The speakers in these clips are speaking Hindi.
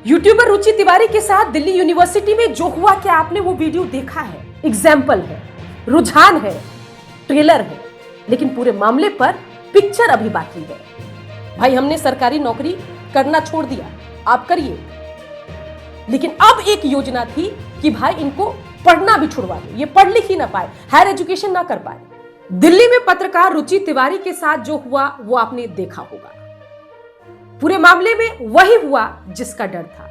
यूट्यूबर रुचि तिवारी के साथ दिल्ली यूनिवर्सिटी में जो हुआ, क्या आपने वो वीडियो देखा है? एग्जाम्पल है, रुझान है, ट्रेलर है, लेकिन पूरे मामले पर पिक्चर अभी बाकी है। भाई, हमने सरकारी नौकरी करना छोड़ दिया, आप करिए, लेकिन अब एक योजना थी कि भाई इनको पढ़ना भी छुड़वा दो, ये पढ़ लिख ही ना पाए, हायर एजुकेशन ना कर पाए। दिल्ली में पत्रकार रुचि तिवारी के साथ जो हुआ वो आपने देखा होगा। पूरे मामले में वही हुआ जिसका डर था।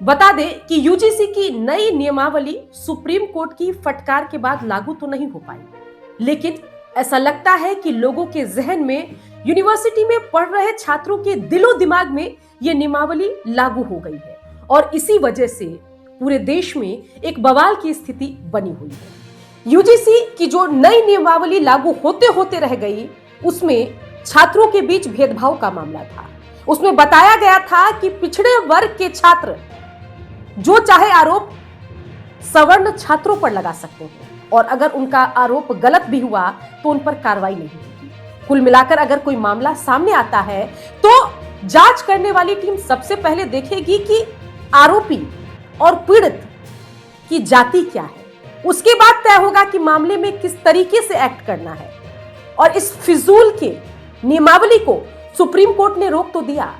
बता दें कि यूजीसी की नई नियमावली सुप्रीम कोर्ट की फटकार के बाद लागू तो नहीं हो पाई, लेकिन ऐसा लगता है कि लोगों के जहन में, यूनिवर्सिटी में पढ़ रहे छात्रों के दिलो दिमाग में यह नियमावली लागू हो गई है और इसी वजह से पूरे देश में एक बवाल की स्थिति बनी हुई है। यूजीसी की जो नई नियमावली लागू होते होते रह गई, उसमें छात्रों के बीच भेदभाव का मामला था। उसमें बताया गया था कि पिछड़े वर्ग के छात्र जो चाहे आरोप सवर्ण छात्रों पर लगा सकते हैं और अगर उनका आरोप गलत भी हुआ तो उन पर कार्रवाई नहीं होगी। कुल मिलाकर अगर कोई मामला सामने आता है तो जांच करने वाली टीम सबसे पहले देखेगी कि आरोपी और पीड़ित की जाति क्या है। उसके बाद तय होगा कि मामले में किस तरीके से एक्ट करना है। और इस फिजूल के नियमावली को सुप्रीम कोर्ट ने रोक तो दिया,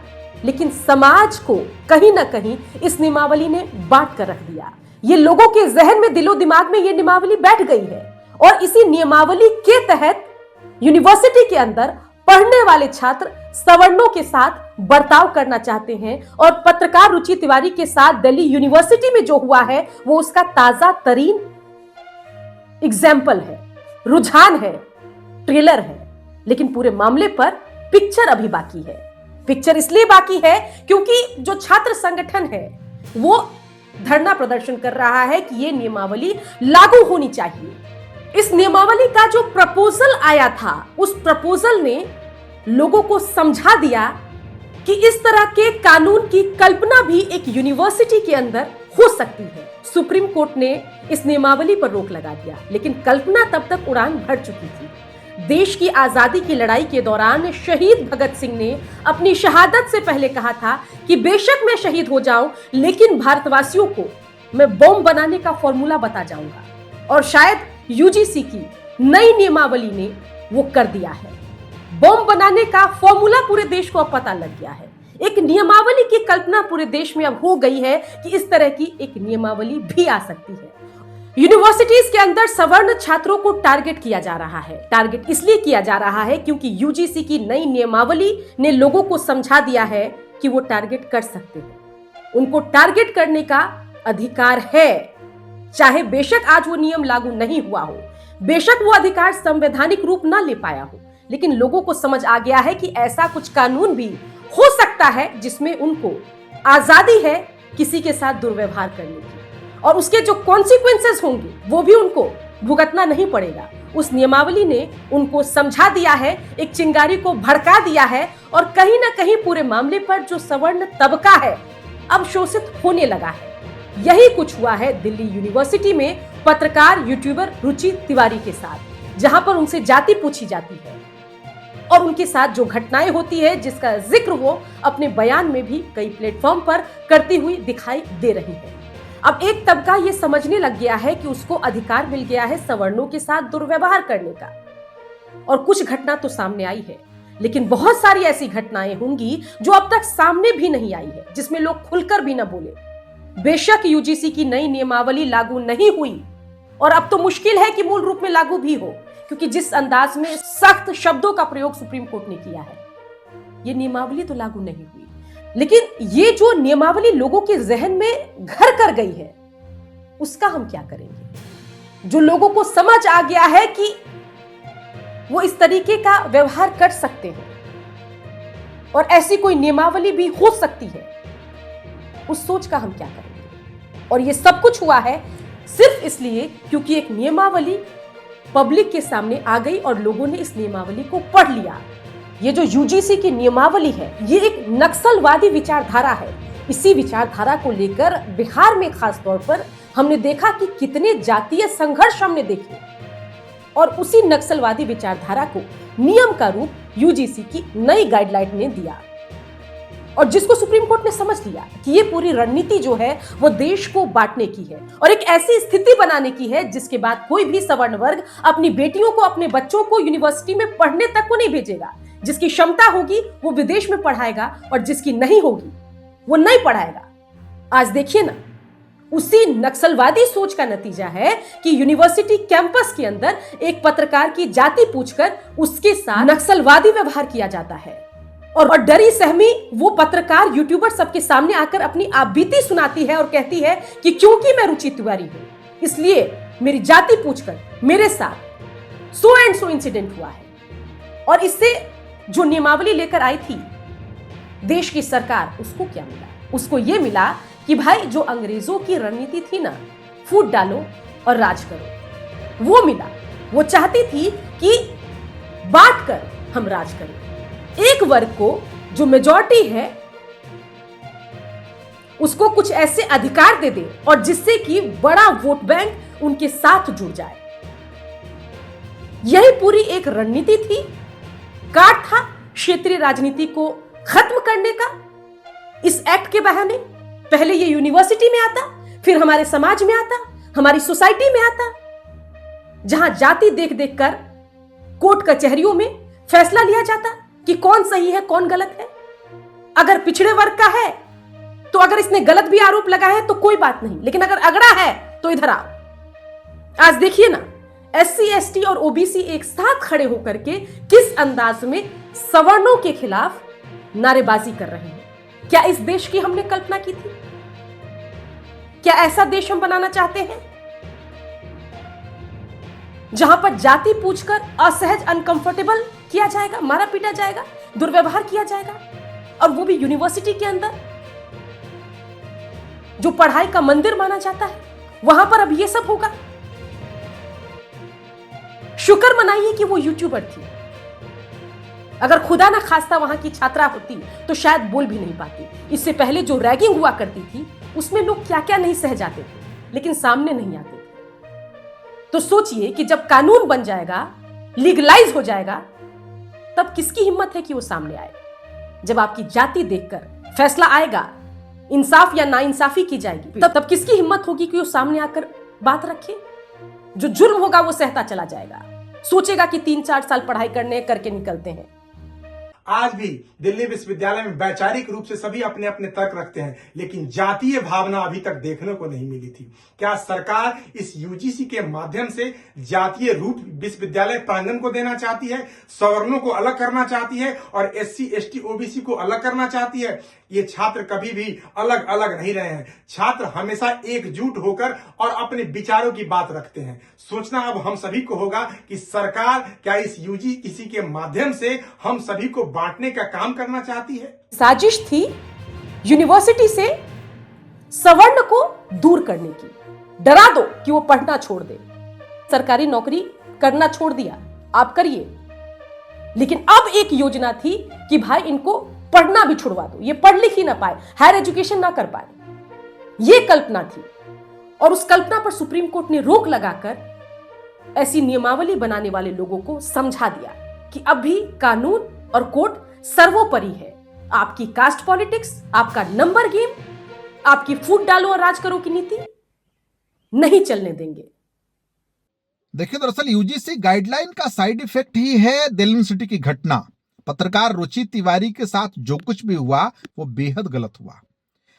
लेकिन समाज को कहीं ना कहीं इस नियमावली ने बांट कर रख दिया। ये लोगों के जहन में, दिलो दिमाग में ये नियमावली बैठ गई है और इसी नियमावली के तहत यूनिवर्सिटी के अंदर पढ़ने वाले छात्र सवर्णों के साथ बर्ताव करना चाहते हैं। और पत्रकार रुचि तिवारी के साथ दिल्ली यूनिवर्सिटी में जो हुआ है वो उसका ताजा तरीन एग्जाम्पल है, रुझान है, ट्रेलर है, लेकिन पूरे मामले पर पिक्चर अभी बाकी है। पिक्चर इसलिए बाकी है क्योंकि जो छात्र संगठन है वो धरना प्रदर्शन कर रहा है कि ये नियमावली लागू होनी चाहिए। इस नियमावली का जो प्रपोजल आया था, उस प्रपोजल ने लोगों को समझा दिया कि इस तरह के कानून की कल्पना भी एक यूनिवर्सिटी के अंदर हो सकती है। सुप्रीम कोर्ट ने इस नियमावली पर रोक लगा दिया, लेकिन कल्पना तब तक उड़ान भर चुकी थी। देश की आजादी की लड़ाई के दौरान शहीद भगत सिंह ने अपनी शहादत से पहले कहा था कि बेशक मैं शहीद हो जाऊं, लेकिन भारतवासियों को मैं बॉम्ब बनाने का फॉर्मूला बता जाऊंगा। और शायद यूजीसी की नई नियमावली ने वो कर दिया है। बॉम्ब बनाने का फॉर्मूला पूरे देश को अब पता लग गया है। एक नियमावली की कल्पना पूरे देश में अब हो गई है कि इस तरह की एक नियमावली भी आ सकती है। यूनिवर्सिटीज के अंदर सवर्ण छात्रों को टारगेट किया जा रहा है। टारगेट इसलिए किया जा रहा है क्योंकि यूजीसी की नई नियमावली ने लोगों को समझा दिया है कि वो टारगेट कर सकते हैं। उनको टारगेट करने का अधिकार है, चाहे बेशक आज वो नियम लागू नहीं हुआ हो, बेशक वो अधिकार संवैधानिक रूप ना ले पाया हो, लेकिन लोगों को समझ आ गया है कि ऐसा कुछ कानून भी हो सकता है जिसमें उनको आजादी है किसी के साथ दुर्व्यवहार करने की, और उसके जो कॉन्सिक्वेंसेस होंगे वो भी उनको भुगतना नहीं पड़ेगा। उस नियमावली ने उनको समझा दिया है, एक चिंगारी को भड़का दिया है और कहीं ना कहीं पूरे मामले पर जो सवर्ण तबका है अब शोषित होने लगा है। यही कुछ हुआ है दिल्ली यूनिवर्सिटी में पत्रकार यूट्यूबर रुचि तिवारी के साथ, जहां पर उनसे जाति पूछी जाती है और उनके साथ जो घटनाएं होती है जिसका जिक्र वो अपने बयान में भी कई प्लेटफॉर्म पर करती हुई दिखाई दे रही है। अब एक तबका ये समझने लग गया है कि उसको अधिकार मिल गया है सवर्णों के साथ दुर्व्यवहार करने का, और कुछ घटना तो सामने आई है, लेकिन बहुत सारी ऐसी घटनाएं होंगी जो अब तक सामने भी नहीं आई है, जिसमें लोग खुलकर भी न बोले। बेशक यूजीसी की नई नियमावली लागू नहीं हुई और अब तो मुश्किल है कि मूल रूप में लागू भी हो, क्योंकि जिस अंदाज में सख्त शब्दों का प्रयोग सुप्रीम कोर्ट ने किया है, ये नियमावली तो लागू नहीं हुई, लेकिन ये जो नियमावली लोगों के जहन में घर कर गई है उसका हम क्या करेंगे। जो लोगों को समझ आ गया है कि वो इस तरीके का व्यवहार कर सकते हैं और ऐसी कोई नियमावली भी हो सकती है, उस सोच का हम क्या करेंगे। और ये सब कुछ हुआ है सिर्फ इसलिए क्योंकि एक नियमावली पब्लिक के सामने आ गई और लोगों ने इस नियमावली को पढ़ लिया। ये जो यूजीसी की नियमावली है ये एक नक्सलवादी विचारधारा है। इसी विचारधारा को लेकर बिहार में खास तौर पर हमने देखा कि कितने जातीय संघर्ष हमने देखे, और उसी नक्सलवादी विचारधारा को नियम का रूप यूजीसी की नई गाइडलाइन ने दिया। और जिसको सुप्रीम कोर्ट ने समझ लिया कि ये पूरी रणनीति जो है वो देश को बांटने की है और एक ऐसी स्थिति बनाने की है जिसके बाद कोई भी सवर्ण वर्ग अपनी बेटियों को, अपने बच्चों को यूनिवर्सिटी में पढ़ने तक को नहीं भेजेगा। जिसकी क्षमता होगी वो विदेश में पढ़ाएगा और जिसकी नहीं होगी वो नहीं पढ़ाएगा। आज देखिए ना, उसी नक्सलवादी सोच का नतीजा है कि यूनिवर्सिटी कैंपस के अंदर एक पत्रकार की जाति पूछकर उसके साथ नक्सलवादी व्यवहार किया जाता है और डरी सहमी वो पत्रकार यूट्यूबर सबके सामने आकर अपनी आपबीती सुनाती है और कहती है कि क्योंकि मैं रुचि तिवारी हूं इसलिए मेरी जाति पूछकर मेरे साथ सो एंड सो इंसिडेंट हुआ है। और इससे जो नियमावली लेकर आई थी देश की सरकार, उसको क्या मिला? उसको यह मिला कि भाई जो अंग्रेजों की रणनीति थी ना, फूट डालो और राज करो, वो मिला। वो चाहती थी कि बांट कर हम राज करें, एक वर्ग को जो मेजॉरिटी है उसको कुछ ऐसे अधिकार दे दे और जिससे कि बड़ा वोट बैंक उनके साथ जुड़ जाए। यही पूरी एक रणनीति थी, कार्ड था क्षेत्रीय राजनीति को खत्म करने का। इस एक्ट के बहाने पहले ये यूनिवर्सिटी में आता, फिर हमारे समाज में आता, हमारी सोसाइटी में आता, जहां जाति देख देख कर कोर्ट कचहरियों में फैसला लिया जाता कि कौन सही है कौन गलत है। अगर पिछड़े वर्ग का है तो अगर इसने गलत भी आरोप लगाया है तो कोई बात नहीं, लेकिन अगर अगड़ा है तो इधर आओ। आज देखिए ना, SC ST और OBC एक साथ खड़े होकर के किस अंदाज में सवर्णों के खिलाफ नारेबाजी कर रहे हैं। क्या इस देश की हमने कल्पना की थी? क्या ऐसा देश हम बनाना चाहते हैं जहां पर जाति पूछकर असहज, अनकंफर्टेबल किया जाएगा, मारा पीटा जाएगा, दुर्व्यवहार किया जाएगा, और वो भी यूनिवर्सिटी के अंदर जो पढ़ाई का मंदिर माना जाता है, वहां पर अब ये सब होगा? शुक्र मनाइए कि वो यूट्यूबर थी। अगर खुदा ना खास्ता वहां की छात्रा होती तो शायद बोल भी नहीं पाती। इससे पहले जो रैगिंग हुआ करती थी उसमें लोग क्या क्या नहीं सह जाते थे, लेकिन सामने नहीं आते थे। तो सोचिए कि जब कानून बन जाएगा, लीगलाइज हो जाएगा, तब किसकी हिम्मत है कि वो सामने आए? जब आपकी जाति देखकर फैसला आएगा, इंसाफ या नाइंसाफी की जाएगी, तब किसकी हिम्मत होगी कि वो सामने आकर बात रखे? जो जुर्म होगा वो सहता चला जाएगा, सोचेगा कि 3-4 साल पढ़ाई करके निकलते हैं। आज भी दिल्ली विश्वविद्यालय में वैचारिक रूप से सभी अपने अपने तर्क रखते हैं, लेकिन जातीय भावना अभी तक देखने को नहीं मिली थी। क्या सरकार इस यूजीसी के माध्यम से जातीय रूप विश्वविद्यालय प्रांगण को देना चाहती है, सवर्णों को अलग करना चाहती है और SC ST OBC को अलग करना चाहती है? ये छात्र कभी भी अलग अलग नहीं रहे हैं। छात्र हमेशा एकजुट होकर और अपने विचारों की बात रखते हैं। सोचना अब हम सभी को होगा कि सरकार क्या इस यूजीसी के माध्यम से हम सभी को बांटने का काम करना चाहती है? साजिश थी यूनिवर्सिटी से सवर्ण को दूर करने की, डरा दो कि वो पढ़ना छोड़ दे। सरकारी नौकरी करना छोड़ दिया, आप करिए, लेकिन अब एक योजना थी कि भाई इनको पढ़ना भी छुड़वा दो, ये पढ़ लिख ही ना पाए, हायर एजुकेशन ना कर पाए। ये कल्पना थी और उस कल्पना पर सुप्रीम कोर्ट ने रोक लगाकर ऐसी नियमावली बनाने वाले लोगों को समझा दिया कि अब भी कानून और कोर्ट सर्वोपरि है। आपकी कास्ट पॉलिटिक्स, आपका नंबर गेम, आपकी फूट डालो और राज करो की नीति नहीं चलने देंगे। देखिए, दरअसल यूजीसी गाइडलाइन का साइड इफेक्ट ही है दिल्ली यूनिवर्सिटी की घटना। पत्रकार रुचि तिवारी के साथ जो कुछ भी हुआ वो बेहद गलत हुआ।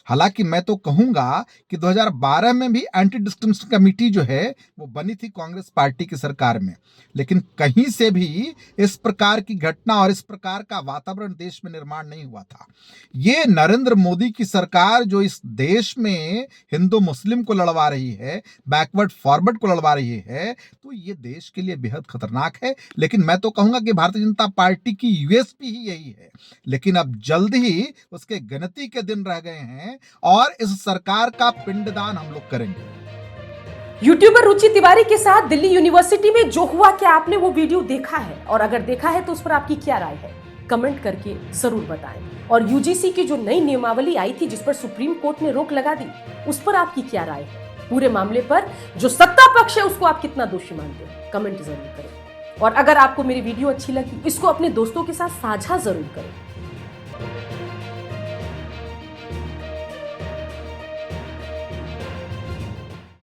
हालांकि मैं तो कहूंगा कि 2012 में भी एंटी डिस्क्रिमिनेशन कमेटी जो है वो बनी थी कांग्रेस पार्टी की सरकार में, लेकिन कहीं से भी इस प्रकार की घटना और इस प्रकार का वातावरण देश में निर्माण नहीं हुआ था। ये नरेंद्र मोदी की सरकार जो इस देश में हिंदू मुस्लिम को लड़वा रही है, बैकवर्ड फॉरवर्ड को लड़वा रही है, तो ये देश के लिए बेहद खतरनाक है। लेकिन मैं तो कहूंगा कि भारतीय जनता पार्टी की यूएसपी ही यही है। लेकिन अब जल्द ही उसके गिनती के दिन रह गए हैं और इस सरकार का पिंडदान हम लोग करेंगे। यूट्यूबर रुचि तिवारी के साथ दिल्ली यूनिवर्सिटी में जो हुआ, क्या आपने वो वीडियो देखा है? और अगर देखा है तो उस पर आपकी क्या राय है? कमेंट करके जरूर बताएं। और यूजीसी की जो नई नियमावली आई थी जिस पर सुप्रीम कोर्ट ने रोक लगा दी, उस पर आपकी क्या राय है? पूरे मामले पर जो सत्ता पक्ष है उसको आप कितना दोषी मानते हैं? कमेंट जरूर करें। और अगर आपको मेरी वीडियो अच्छी लगी, इसको अपने दोस्तों के साथ साझा जरूर करें।